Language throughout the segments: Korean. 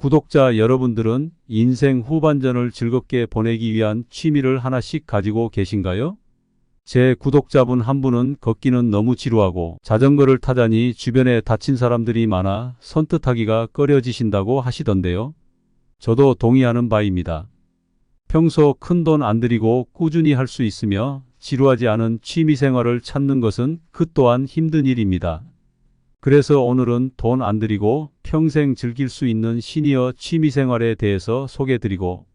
구독자 여러분들은 인생 후반전을 즐겁게 보내기 위한 취미를 하나씩 가지고 계신가요? 제 구독자분 한 분은 걷기는 너무 지루하고 자전거를 타자니 주변에 다친 사람들이 많아 선뜻하기가 꺼려지신다고 하시던데요. 저도 동의하는 바입니다. 평소 큰 돈 안 들이고 꾸준히 할 수 있으며 지루하지 않은 취미 생활을 찾는 것은 그 또한 힘든 일입니다. 그래서 오늘은 돈 안 들이고 평생 즐길 수 있는 시니어 취미 생활에 대해서 소개드리고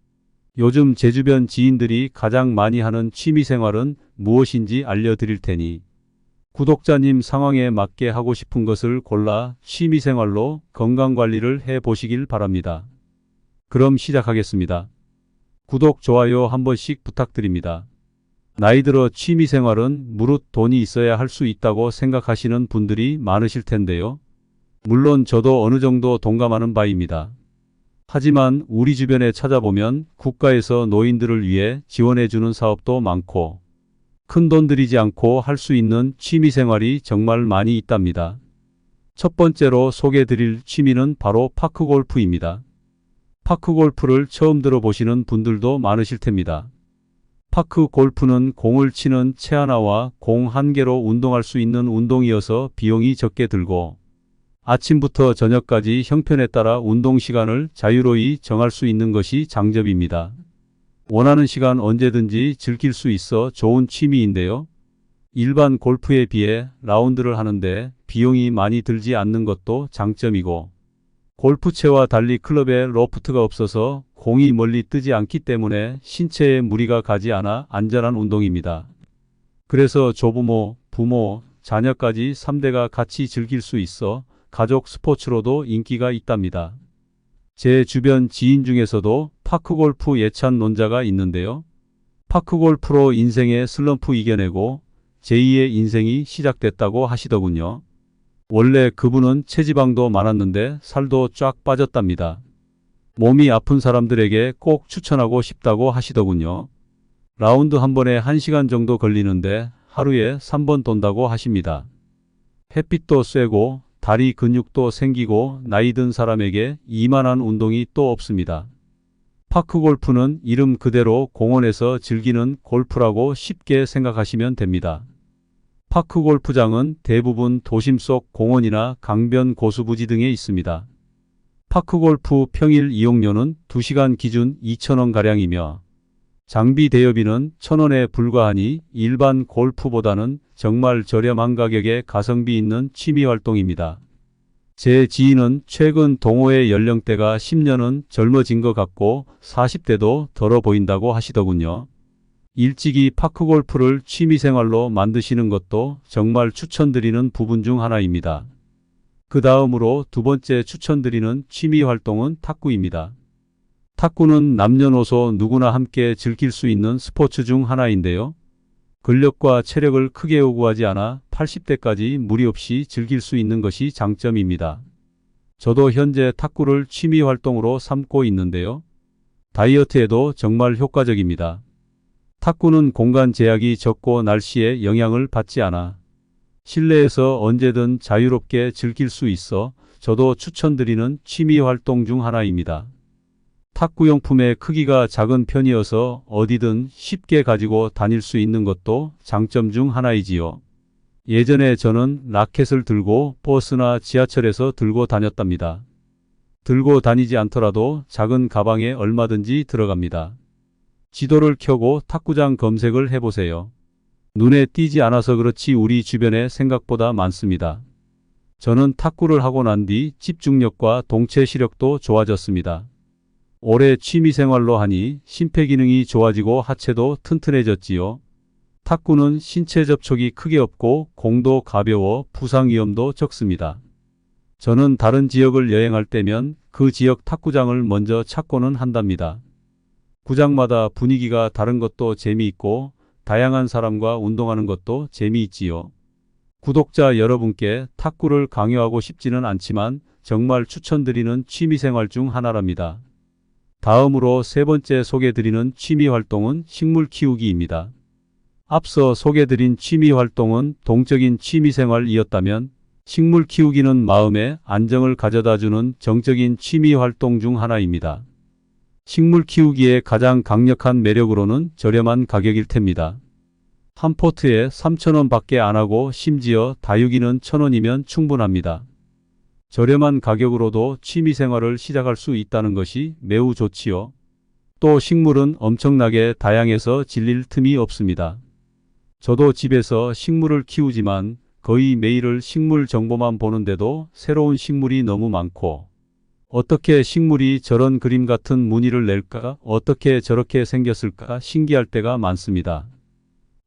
요즘 제 주변 지인들이 가장 많이 하는 취미 생활은 무엇인지 알려드릴 테니 구독자님 상황에 맞게 하고 싶은 것을 골라 취미 생활로 건강관리를 해 보시길 바랍니다. 그럼 시작하겠습니다. 구독, 좋아요 한 번씩 부탁드립니다. 나이 들어 취미 생활은 무릇 돈이 있어야 할 수 있다고 생각하시는 분들이 많으실 텐데요. 물론 저도 어느 정도 동감하는 바입니다. 하지만 우리 주변에 찾아보면 국가에서 노인들을 위해 지원해주는 사업도 많고 큰 돈 들이지 않고 할 수 있는 취미 생활이 정말 많이 있답니다. 첫 번째로 소개드릴 취미는 바로 파크골프입니다. 파크골프를 처음 들어보시는 분들도 많으실 텐니다. 파크 골프는 공을 치는 채 하나와 공 한 개로 운동할 수 있는 운동이어서 비용이 적게 들고 아침부터 저녁까지 형편에 따라 운동 시간을 자유로이 정할 수 있는 것이 장점입니다. 원하는 시간 언제든지 즐길 수 있어 좋은 취미인데요. 일반 골프에 비해 라운드를 하는데 비용이 많이 들지 않는 것도 장점이고 골프채와 달리 클럽에 로프트가 없어서 공이 멀리 뜨지 않기 때문에 신체에 무리가 가지 않아 안전한 운동입니다. 그래서 조부모, 부모, 자녀까지 3대가 같이 즐길 수 있어 가족 스포츠로도 인기가 있답니다. 제 주변 지인 중에서도 파크골프 예찬 논자가 있는데요. 파크골프로 인생의 슬럼프 이겨내고 제2의 인생이 시작됐다고 하시더군요. 원래 그분은 체지방도 많았는데 살도 쫙 빠졌답니다. 몸이 아픈 사람들에게 꼭 추천하고 싶다고 하시더군요. 라운드 한 번에 1시간 정도 걸리는데 하루에 3번 돈다고 하십니다. 햇빛도 쐬고 다리 근육도 생기고 나이 든 사람에게 이만한 운동이 또 없습니다. 파크골프는 이름 그대로 공원에서 즐기는 골프라고 쉽게 생각하시면 됩니다. 파크 골프장은 대부분 도심 속 공원이나 강변 고수부지 등에 있습니다. 파크 골프 평일 이용료는 2시간 기준 2,000원가량이며 장비 대여비는 1,000원에 불과하니 일반 골프보다는 정말 저렴한 가격에 가성비 있는 취미 활동입니다. 제 지인은 최근 동호회 연령대가 10년은 젊어진 것 같고 40대도 덜어 보인다고 하시더군요. 일찍이 파크골프를 취미생활로 만드시는 것도 정말 추천드리는 부분 중 하나입니다. 그 다음으로 두 번째 추천드리는 취미활동은 탁구입니다. 탁구는 남녀노소 누구나 함께 즐길 수 있는 스포츠 중 하나인데요. 근력과 체력을 크게 요구하지 않아 80대까지 무리 없이 즐길 수 있는 것이 장점입니다. 저도 현재 탁구를 취미활동으로 삼고 있는데요. 다이어트에도 정말 효과적입니다. 탁구는 공간 제약이 적고 날씨에 영향을 받지 않아 실내에서 언제든 자유롭게 즐길 수 있어 저도 추천드리는 취미 활동 중 하나입니다. 탁구용품의 크기가 작은 편이어서 어디든 쉽게 가지고 다닐 수 있는 것도 장점 중 하나이지요. 예전에 저는 라켓을 들고 버스나 지하철에서 들고 다녔답니다. 들고 다니지 않더라도 작은 가방에 얼마든지 들어갑니다. 지도를 켜고 탁구장 검색을 해보세요. 눈에 띄지 않아서 그렇지 우리 주변에 생각보다 많습니다. 저는 탁구를 하고 난 뒤 집중력과 동체 시력도 좋아졌습니다. 오래 취미생활로 하니 심폐기능이 좋아지고 하체도 튼튼해졌지요. 탁구는 신체 접촉이 크게 없고 공도 가벼워 부상 위험도 적습니다. 저는 다른 지역을 여행할 때면 그 지역 탁구장을 먼저 찾고는 한답니다. 구장마다 분위기가 다른 것도 재미있고 다양한 사람과 운동하는 것도 재미있지요. 구독자 여러분께 탁구를 강요하고 싶지는 않지만 정말 추천드리는 취미생활 중 하나랍니다. 다음으로 세 번째 소개드리는 취미활동은 식물 키우기입니다. 앞서 소개드린 취미활동은 동적인 취미생활이었다면 식물 키우기는 마음의 안정을 가져다주는 정적인 취미 활동 중 하나입니다. 식물 키우기의 가장 강력한 매력으로는 저렴한 가격일 텐니다. 한 포트에 3,000원 밖에 안 하고 심지어 다육이는 1,000원이면 충분합니다. 저렴한 가격으로도 취미 생활을 시작할 수 있다는 것이 매우 좋지요. 또 식물은 엄청나게 다양해서 질릴 틈이 없습니다. 저도 집에서 식물을 키우지만 거의 매일을 식물 정보만 보는데도 새로운 식물이 너무 많고, 어떻게 식물이 저런 그림 같은 무늬를 낼까? 어떻게 저렇게 생겼을까? 신기할 때가 많습니다.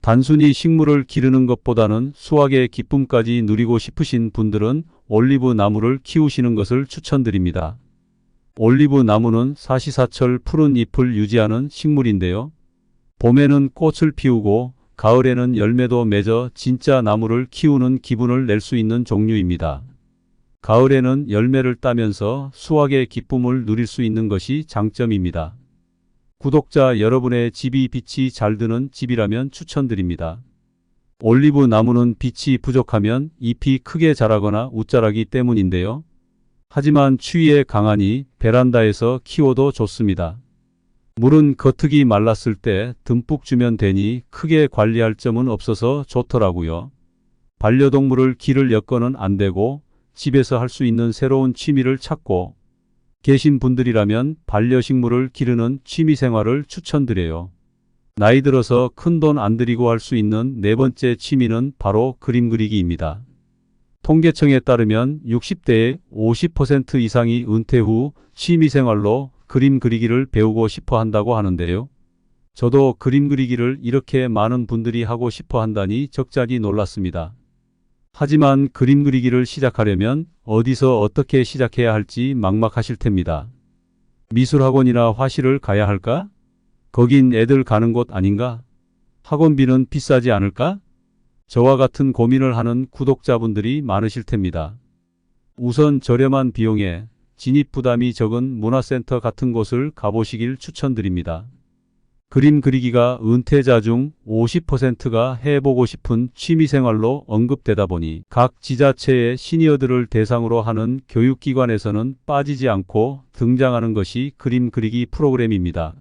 단순히 식물을 기르는 것보다는 수확의 기쁨까지 누리고 싶으신 분들은 올리브 나무를 키우시는 것을 추천드립니다. 올리브 나무는 사시사철 푸른 잎을 유지하는 식물인데요. 봄에는 꽃을 피우고 가을에는 열매도 맺어 진짜 나무를 키우는 기분을 낼 수 있는 종류입니다. 가을에는 열매를 따면서 수확의 기쁨을 누릴 수 있는 것이 장점입니다. 구독자 여러분의 집이 빛이 잘 드는 집이라면 추천드립니다. 올리브 나무는 빛이 부족하면 잎이 크게 자라거나 웃자라기 때문인데요. 하지만 추위에 강하니 베란다에서 키워도 좋습니다. 물은 겉흙이 말랐을 때 듬뿍 주면 되니 크게 관리할 점은 없어서 좋더라고요. 반려동물을 길을 엮어는 안 되고 집에서 할 수 있는 새로운 취미를 찾고 계신 분들이라면 반려식물을 기르는 취미 생활을 추천드려요. 나이 들어서 큰돈 안 들이고 할 수 있는 네 번째 취미는 바로 그림 그리기입니다. 통계청에 따르면 60대의 50% 이상이 은퇴 후 취미 생활로 그림 그리기를 배우고 싶어 한다고 하는데요. 저도 그림 그리기를 이렇게 많은 분들이 하고 싶어 한다니 적잖이 놀랐습니다. 하지만 그림 그리기를 시작하려면 어디서 어떻게 시작해야 할지 막막하실 텐니다. 미술학원이나 화실을 가야 할까? 거긴 애들 가는 곳 아닌가? 학원비는 비싸지 않을까? 저와 같은 고민을 하는 구독자분들이 많으실 텐니다. 우선 저렴한 비용에 진입 부담이 적은 문화센터 같은 곳을 가보시길 추천드립니다. 그림 그리기가 은퇴자 중 50%가 해보고 싶은 취미생활로 언급되다 보니 각 지자체의 시니어들을 대상으로 하는 교육기관에서는 빠지지 않고 등장하는 것이 그림 그리기 프로그램입니다.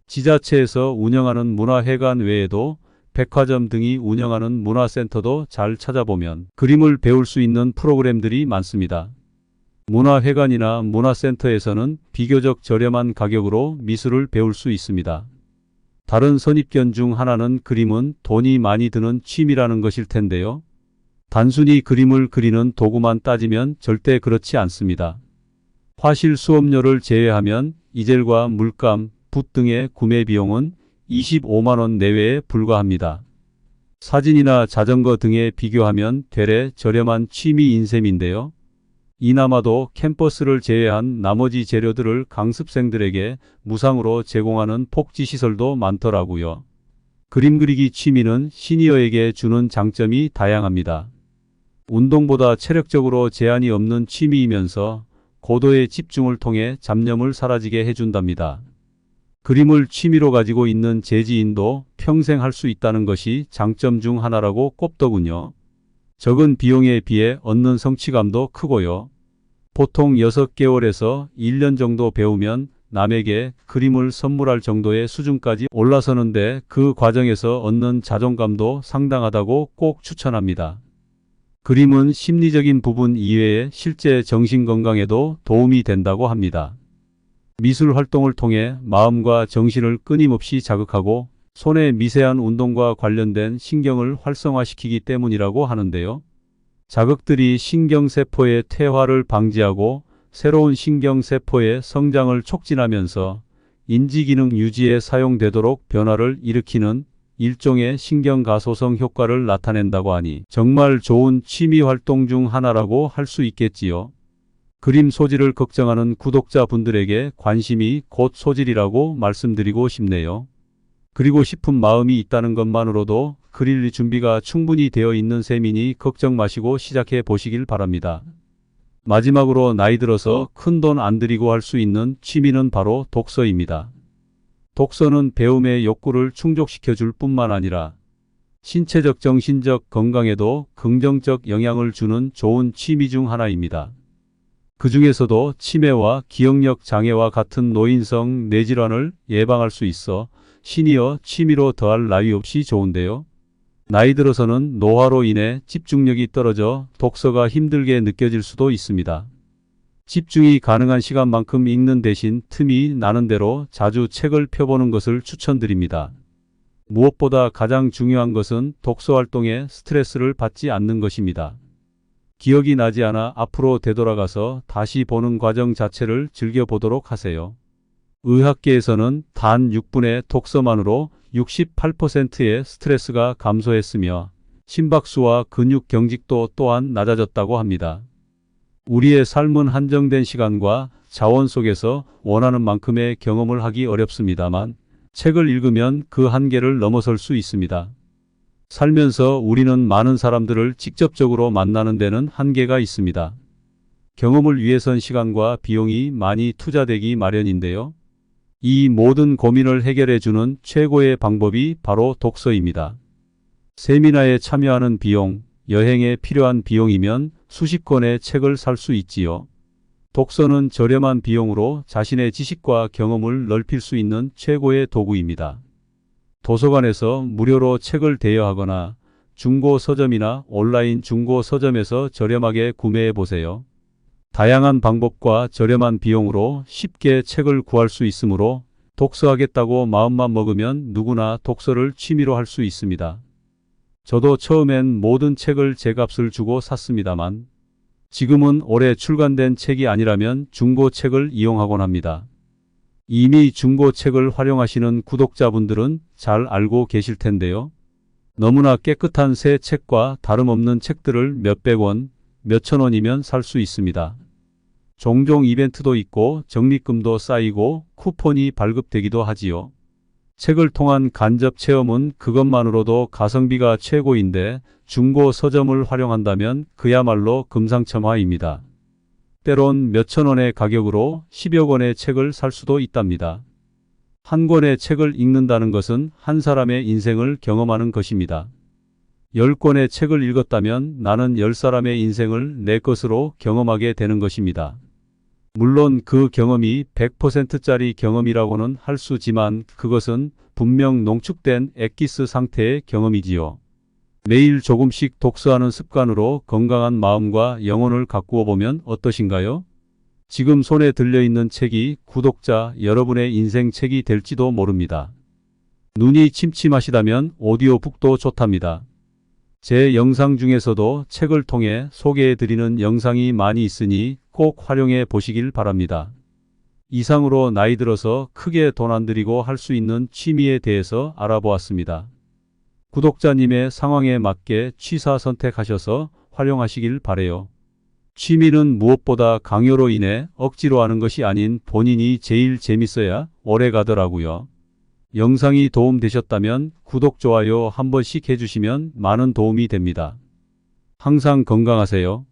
지자체에서 운영하는 문화회관 외에도 백화점 등이 운영하는 문화센터도 잘 찾아보면 그림을 배울 수 있는 프로그램들이 많습니다. 문화회관이나 문화센터에서는 비교적 저렴한 가격으로 미술을 배울 수 있습니다. 다른 선입견 중 하나는 그림은 돈이 많이 드는 취미라는 것일 텐데요. 단순히 그림을 그리는 도구만 따지면 절대 그렇지 않습니다. 화실 수업료를 제외하면 이젤과 물감, 붓 등의 구매 비용은 25만 원 내외에 불과합니다. 사진이나 자전거 등에 비교하면 되레 저렴한 취미인 셈인데요. 이나마도 캠퍼스를 제외한 나머지 재료들을 강습생들에게 무상으로 제공하는 복지시설도 많더라고요. 그림 그리기 취미는 시니어에게 주는 장점이 다양합니다. 운동보다 체력적으로 제한이 없는 취미이면서 고도의 집중을 통해 잡념을 사라지게 해준답니다. 그림을 취미로 가지고 있는 재지인도 평생 할 수 있다는 것이 장점 중 하나라고 꼽더군요. 적은 비용에 비해 얻는 성취감도 크고요. 보통 6개월에서 1년 정도 배우면 남에게 그림을 선물할 정도의 수준까지 올라서는데 그 과정에서 얻는 자존감도 상당하다고 꼭 추천합니다. 그림은 심리적인 부분 이외에 실제 정신건강에도 도움이 된다고 합니다. 미술 활동을 통해 마음과 정신을 끊임없이 자극하고 손의 미세한 운동과 관련된 신경을 활성화시키기 때문이라고 하는데요. 자극들이 신경세포의 퇴화를 방지하고 새로운 신경세포의 성장을 촉진하면서 인지기능 유지에 사용되도록 변화를 일으키는 일종의 신경가소성 효과를 나타낸다고 하니 정말 좋은 취미활동 중 하나라고 할 수 있겠지요. 그림 소질을 걱정하는 구독자분들에게 관심이 곧 소질이라고 말씀드리고 싶네요. 그리고 싶은 마음이 있다는 것만으로도 그릴 준비가 충분히 되어 있는 셈이니 걱정 마시고 시작해 보시길 바랍니다. 마지막으로 나이 들어서 큰돈 안 들이고 할 수 있는 취미는 바로 독서입니다. 독서는 배움의 욕구를 충족시켜 줄 뿐만 아니라 신체적, 정신적 건강에도 긍정적 영향을 주는 좋은 취미 중 하나입니다. 그 중에서도 치매와 기억력 장애와 같은 노인성 뇌질환을 예방할 수 있어 시니어 취미로 더할 나위 없이 좋은데요. 나이 들어서는 노화로 인해 집중력이 떨어져 독서가 힘들게 느껴질 수도 있습니다. 집중이 가능한 시간만큼 읽는 대신 틈이 나는 대로 자주 책을 펴보는 것을 추천드립니다. 무엇보다 가장 중요한 것은 독서 활동에 스트레스를 받지 않는 것입니다. 기억이 나지 않아 앞으로 되돌아가서 다시 보는 과정 자체를 즐겨보도록 하세요. 의학계에서는 단 6분의 독서만으로 68%의 스트레스가 감소했으며 심박수와 근육 경직도 또한 낮아졌다고 합니다. 우리의 삶은 한정된 시간과 자원 속에서 원하는 만큼의 경험을 하기 어렵습니다만 책을 읽으면 그 한계를 넘어설 수 있습니다. 살면서 우리는 많은 사람들을 직접적으로 만나는 데는 한계가 있습니다. 경험을 위해선 시간과 비용이 많이 투자되기 마련인데요. 이 모든 고민을 해결해주는 최고의 방법이 바로 독서입니다. 세미나에 참여하는 비용, 여행에 필요한 비용이면 수십 권의 책을 살 수 있지요. 독서는 저렴한 비용으로 자신의 지식과 경험을 넓힐 수 있는 최고의 도구입니다. 도서관에서 무료로 책을 대여하거나 중고 서점이나 온라인 중고 서점에서 저렴하게 구매해 보세요. 다양한 방법과 저렴한 비용으로 쉽게 책을 구할 수 있으므로 독서하겠다고 마음만 먹으면 누구나 독서를 취미로 할 수 있습니다. 저도 처음엔 모든 책을 제값을 주고 샀습니다만 지금은 올해 출간된 책이 아니라면 중고책을 이용하곤 합니다. 이미 중고책을 활용하시는 구독자분들은 잘 알고 계실 텐데요. 너무나 깨끗한 새 책과 다름없는 책들을 몇백 원, 몇천 원이면 살 수 있습니다. 종종 이벤트도 있고 적립금도 쌓이고 쿠폰이 발급되기도 하지요. 책을 통한 간접 체험은 그것만으로도 가성비가 최고인데 중고 서점을 활용한다면 그야말로 금상첨화입니다. 때론 몇천 원의 가격으로 10여 권의 책을 살 수도 있답니다. 한 권의 책을 읽는다는 것은 한 사람의 인생을 경험하는 것입니다. 10권의 책을 읽었다면 나는 10사람의 인생을 내 것으로 경험하게 되는 것입니다. 물론 그 경험이 100%짜리 경험이라고는 할 수지만 그것은 분명 농축된 엑기스 상태의 경험이지요. 매일 조금씩 독서하는 습관으로 건강한 마음과 영혼을 가꾸어 보면 어떠신가요? 지금 손에 들려있는 책이 구독자 여러분의 인생 책이 될지도 모릅니다. 눈이 침침하시다면 오디오북도 좋답니다. 제 영상 중에서도 책을 통해 소개해드리는 영상이 많이 있으니 꼭 활용해 보시길 바랍니다. 이상으로 나이 들어서 크게 돈 안 들이고 할 수 있는 취미에 대해서 알아보았습니다. 구독자님의 상황에 맞게 취사 선택하셔서 활용하시길 바래요. 취미는 무엇보다 강요로 인해 억지로 하는 것이 아닌 본인이 제일 재밌어야 오래 가더라고요. 영상이 도움되셨다면 구독, 좋아요 한 번씩 해주시면 많은 도움이 됩니다. 항상 건강하세요.